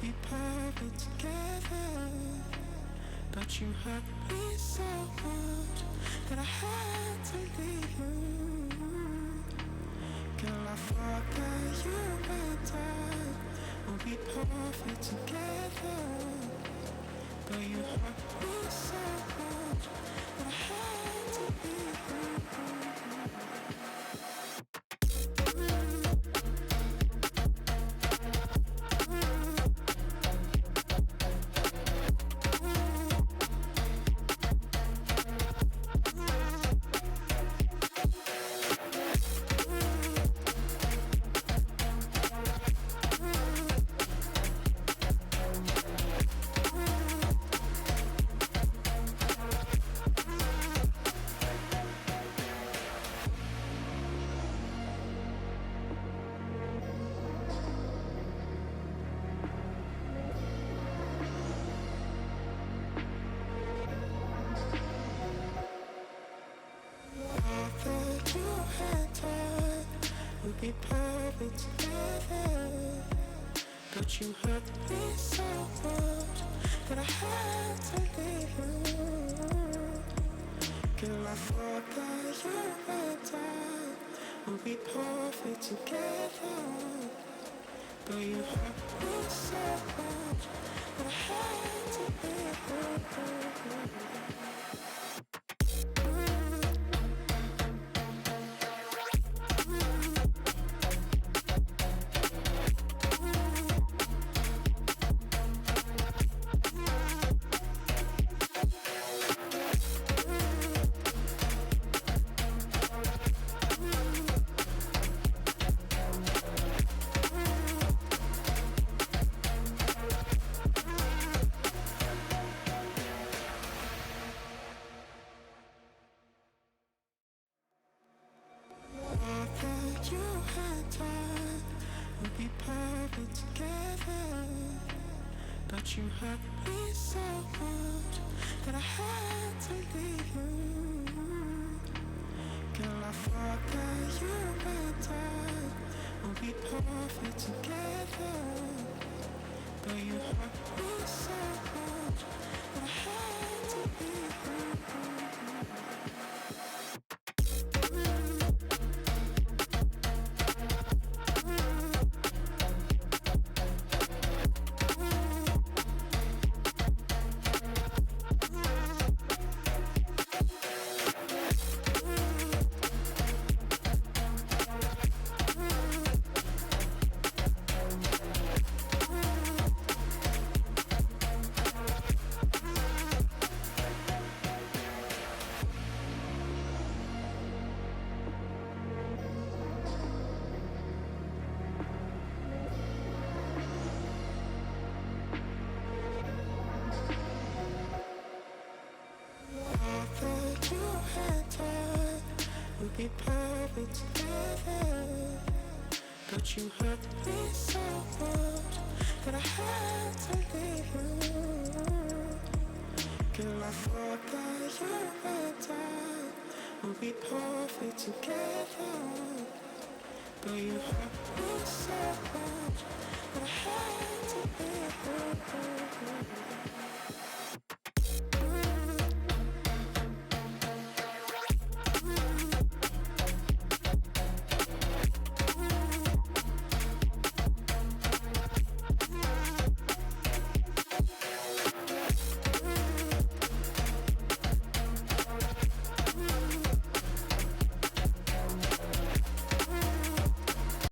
be perfect together. But you hurt me so much that I had to leave you. Girl, I thought that you and I would be perfect together. But you hurt me so much that I had to leave you. Would be perfect together, but you hurt me so much that I had to leave you. Girl, I thought that you and I would be perfect together, but you hurt me so much that I had to leave you. You and I would be perfect together, but you hurt me so much that I had to leave you. Girl, I thought that you and I would be perfect together, but you hurt me so much that I had to leave you. Would be perfect together, but you hurt me so much that I had to leave you. Girl, I thought that you and I would be perfect together, but you hurt me so much that I had to leave you.